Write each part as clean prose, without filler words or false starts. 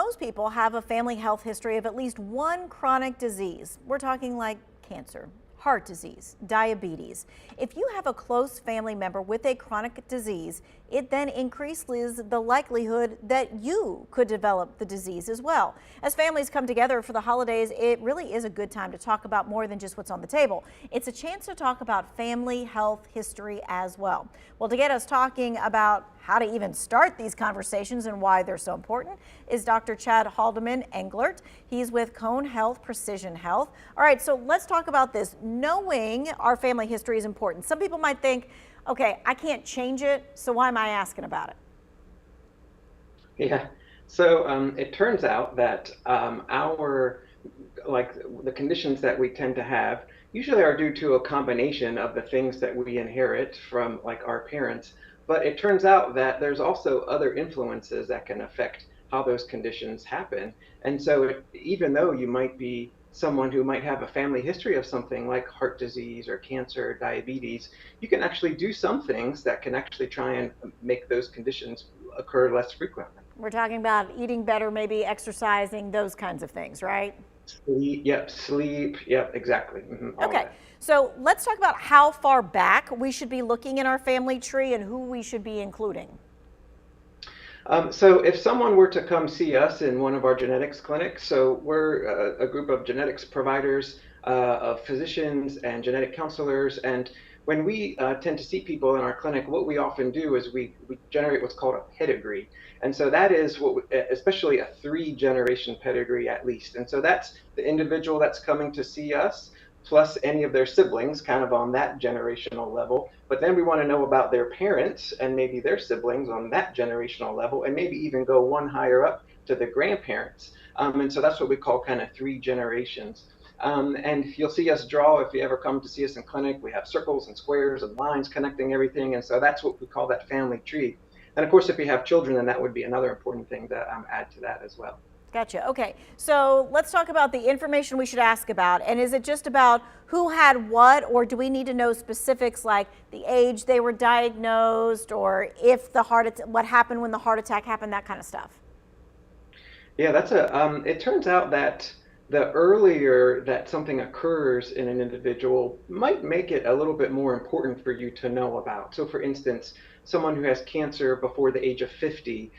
most people have a family health history of at least one chronic disease. We're talking like cancer, heart disease, diabetes. If you have a close family member with a chronic disease, it then increases the likelihood that you could develop the disease as well. As families come together for the holidays, it really is a good time to talk about more than just what's on the table. It's a chance to talk about family health history as well. Well, to get us talking about how to even start these conversations and why they're so important is Dr. Chad Haldeman-Englert. He's with Cone Health Precision Health. All right, so let's talk about this. Knowing our family history is important. Some people might think, okay, I can't change it, so why am I asking about it? Yeah, so it turns out that the conditions that we tend to have usually are due to a combination of the things that we inherit from like our parents. But it turns out that there's also other influences that can affect how those conditions happen. And so even though you might be someone who might have a family history of something like heart disease or cancer, or diabetes, you can actually do some things that can actually try and make those conditions occur less frequently. We're talking about eating better, maybe exercising, those kinds of things, right? Sleep, yep, exactly. All of Okay, that. so let's talk about how far back we should be looking in our family tree and who we should be including. So if someone were to come see us in one of our genetics clinics, so we're a group of genetics providers, of physicians and genetic counselors, and when we tend to see people in our clinic, what we often do is we generate what's called a pedigree. And so that is especially a 3-generation pedigree at least. And so that's the individual that's coming to see us, plus any of their siblings, kind of on that generational level. But then we want to know about their parents and maybe their siblings on that generational level, and maybe even go one higher up to the grandparents. And so that's what we call kind of 3 generations. And you'll see us draw, if you ever come to see us in clinic, we have circles and squares and lines connecting everything. And so that's what we call that family tree. And of course, if you have children, then that would be another important thing to add to that as well. Gotcha. Okay, so let's talk about the information we should ask about. And is it just about who had what, or do we need to know specifics like the age they were diagnosed, or if the what happened when the heart attack happened, that kind of stuff? Yeah, it turns out that the earlier that something occurs in an individual might make it a little bit more important for you to know about. So for instance, someone who has cancer before the age of 50,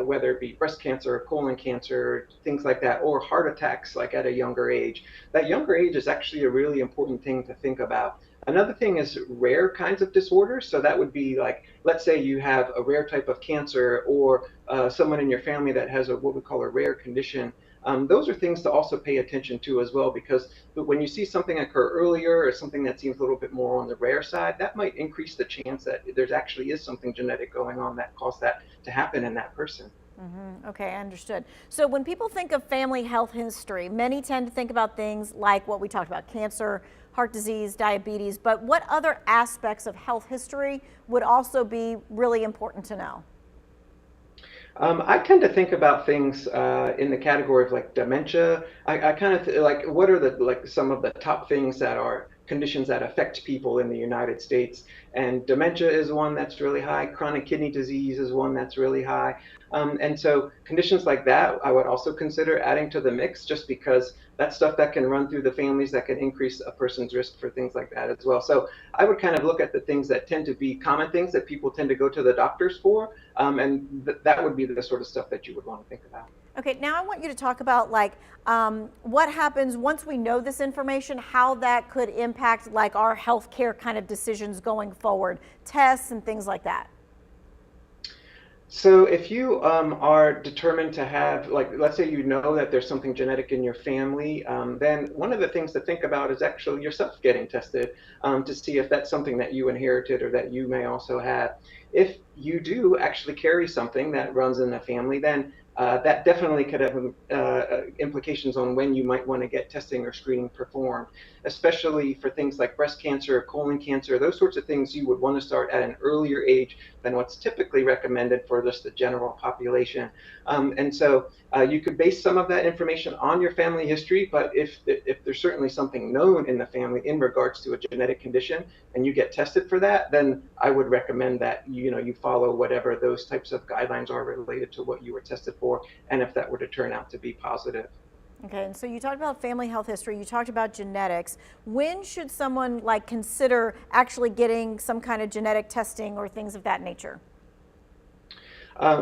whether it be breast cancer or colon cancer, things like that, or heart attacks like at a younger age, that younger age is actually a really important thing to think about. Another thing is rare kinds of disorders. So that would be like, let's say you have a rare type of cancer, or someone in your family that has what we call a rare condition. Those are things to also pay attention to as well, because when you see something occur earlier or something that seems a little bit more on the rare side, that might increase the chance that there actually is something genetic going on that caused that to happen in that person. Okay, understood. So when people think of family health history, many tend to think about things like what we talked about, cancer, heart disease, diabetes, but what other aspects of health history would also be really important to know? I tend to think about things in the category of like dementia. I kind of like, what are some of the top things that are conditions that affect people in the United States? And dementia is one that's really high. Chronic kidney disease is one that's really high. And so conditions like that, I would also consider adding to the mix, just because that's stuff that can run through the families that can increase a person's risk for things like that as well. So I would kind of look at the things that tend to be common things that people tend to go to the doctors for, and that would be the sort of stuff that you would want to think about. Okay, now I want you to talk about like what happens once we know this information, how that could impact like our healthcare kind of decisions going forward, tests and things like that. So if you are determined to have, like, let's say you know that there's something genetic in your family, then one of the things to think about is actually yourself getting tested to see if that's something that you inherited or that you may also have. If you do actually carry something that runs in the family, then that definitely could have implications on when you might want to get testing or screening performed, especially for things like breast cancer, colon cancer, those sorts of things you would want to start at an earlier age than what's typically recommended for just the general population. And so you could base some of that information on your family history, but if there's certainly something known in the family in regards to a genetic condition and you get tested for that, then I would recommend that you follow whatever those types of guidelines are related to what you were tested for, and if that were to turn out to be positive. Okay, and so you talked about family health history, you talked about genetics. When should someone like consider actually getting some kind of genetic testing or things of that nature?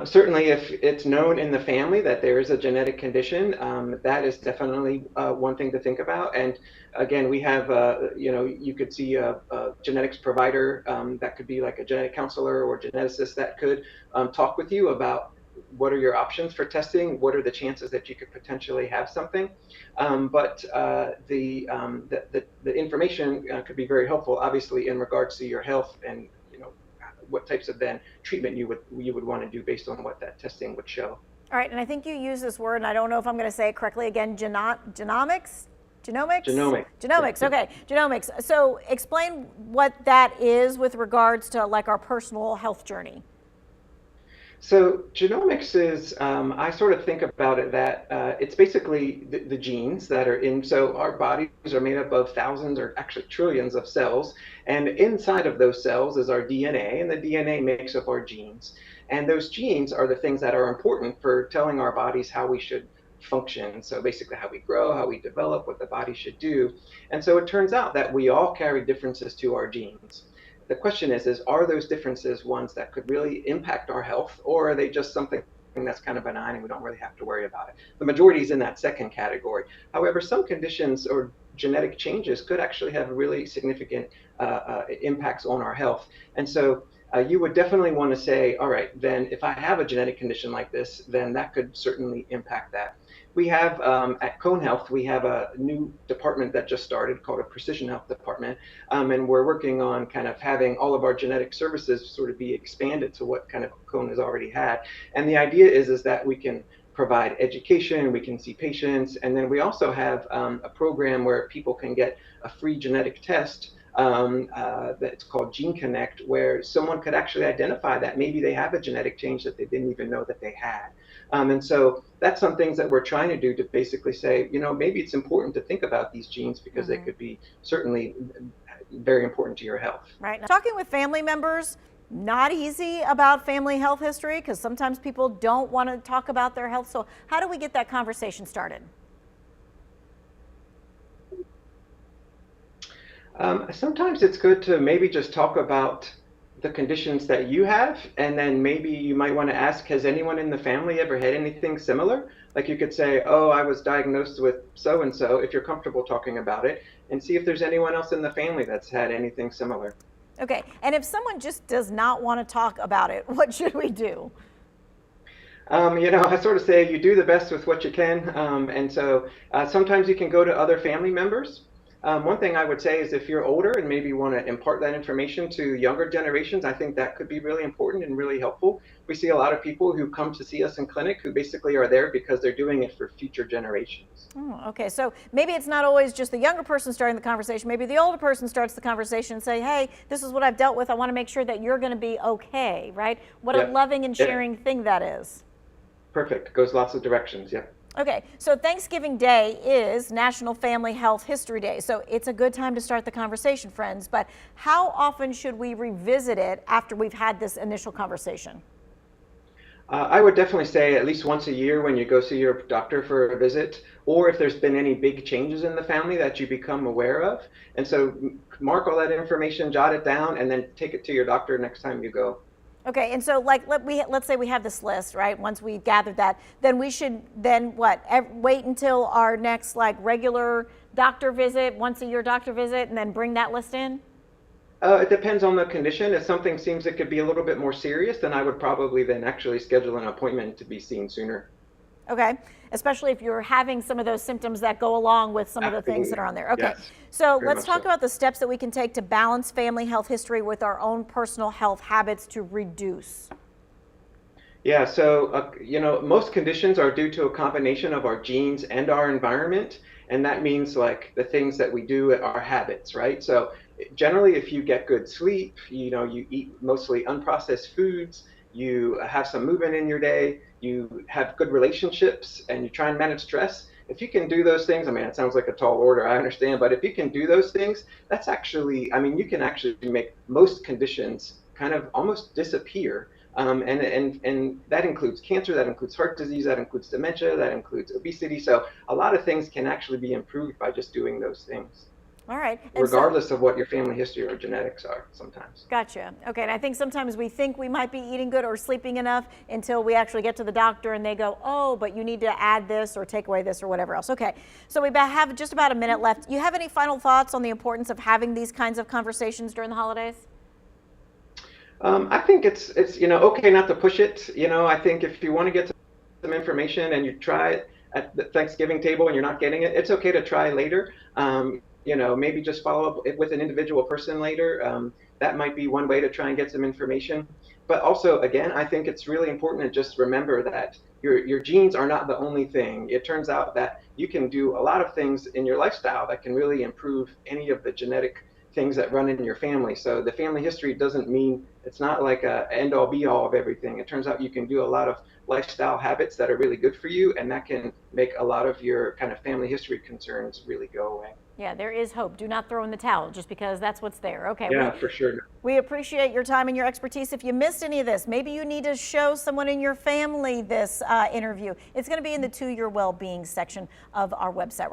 Certainly, if it's known in the family that there is a genetic condition, that is definitely one thing to think about. And again, we have, you could see a genetics provider that could be like a genetic counselor or geneticist that could talk with you about what are your options for testing, what are the chances that you could potentially have something. But the information could be very helpful, obviously, in regards to your health and what types of then treatment you would want to do based on what that testing would show. All right, and I think you use this word, and I don't know if I'm going to say it correctly again, genomics? Genomics? Genomics, Yeah. okay, genomics. So explain what that is with regards to like our personal health journey. So genomics is, I sort of think about it that it's basically the genes that are in, so our bodies are made up of thousands or actually trillions of cells. And inside of those cells is our DNA, and the DNA makes up our genes. And those genes are the things that are important for telling our bodies how we should function. So basically how we grow, how we develop, what the body should do. And so it turns out that we all carry differences to our genes. The question is are those differences ones that could really impact our health, or are they just something that's kind of benign and we don't really have to worry about it? The majority is in that second category. However, some conditions or genetic changes could actually have really significant impacts on our health. And so you would definitely want to say, all right, then if I have a genetic condition like this, then that could certainly impact that. We have at Cone Health, we have a new department that just started called a Precision Health Department, and we're working on kind of having all of our genetic services sort of be expanded to what kind of Cone has already had. And the idea is that we can provide education, we can see patients, and then we also have a program where people can get a free genetic test that's called Gene Connect, where someone could actually identify that maybe they have a genetic change that they didn't even know that they had. And so that's some things that we're trying to do to basically say, maybe it's important to think about these genes because they could be certainly very important to your health. Right. Now, talking with family members, not easy about family health history because sometimes people don't want to talk about their health. So how do we get that conversation started? Sometimes it's good to maybe just talk about the conditions that you have, and then maybe you might want to ask, has anyone in the family ever had anything similar? Like you could say, oh, I was diagnosed with so-and-so, if you're comfortable talking about it, and see if there's anyone else in the family that's had anything similar. Okay, and if someone just does not want to talk about it, what should we do? I sort of say you do the best with what you can, and so sometimes you can go to other family members. One thing I would say is if you're older and maybe want to impart that information to younger generations, I think that could be really important and really helpful. We see a lot of people who come to see us in clinic who basically are there because they're doing it for future generations. Oh, okay, so maybe it's not always just the younger person starting the conversation. Maybe the older person starts the conversation and say, hey, this is what I've dealt with. I want to make sure that you're going to be okay, right? What a loving and sharing thing that is. Perfect. Goes lots of directions. Yeah. Okay, so Thanksgiving Day is National Family Health History Day, so it's a good time to start the conversation, friends, but how often should we revisit it after we've had this initial conversation? I would definitely say at least once a year when you go see your doctor for a visit, or if there's been any big changes in the family that you become aware of. And so mark all that information, jot it down, and then take it to your doctor next time you go. Okay, and so like let's say we have this list, right? Once we've gathered that, then we should wait until our next like regular doctor visit, once a year doctor visit, and then bring that list in? It depends on the condition. If something seems it could be a little bit more serious, then I would probably then actually schedule an appointment to be seen sooner. Okay, especially if you're having some of those symptoms that go along with some of the things that are on there. Okay, Yes, so very let's much talk so. about the steps that we can take to balance family health history with our own personal health habits to reduce. Yeah, so most conditions are due to a combination of our genes and our environment, and that means like the things that we do, our habits, right? So generally, if you get good sleep, you eat mostly unprocessed foods, you have some movement in your day, you have good relationships, and you try and manage stress. If you can do those things, I mean, it sounds like a tall order, I understand, but if you can do those things, that's actually, I mean, you can actually make most conditions kind of almost disappear. And that includes cancer, that includes heart disease, that includes dementia, that includes obesity. So a lot of things can actually be improved by just doing those things, All right. And so, regardless of what your family history or genetics are sometimes. gotcha. Okay. And I think sometimes we think we might be eating good or sleeping enough until we actually get to the doctor and they go, oh, but you need to add this or take away this or whatever else. Okay. So we have just about a minute left. You have any final thoughts on the importance of having these kinds of conversations during the holidays? I think it's okay not to push it. I think if you want to get some information and you try it at the Thanksgiving table and you're not getting it, it's okay to try later. Maybe just follow up with an individual person later. That might be one way to try and get some information. But also, again, I think it's really important to just remember that your genes are not the only thing. It turns out that you can do a lot of things in your lifestyle that can really improve any of the genetic things that run in your family. So the family history doesn't mean, it's not like a end all be all of everything. It turns out you can do a lot of lifestyle habits that are really good for you, and that can make a lot of your kind of family history concerns really go away. Yeah, there is hope. Do not throw in the towel just because that's what's there. Okay. Yeah, for sure. We appreciate your time and your expertise. If you missed any of this, maybe you need to show someone in your family this interview. It's going to be in the To Your Well-Being section of our website.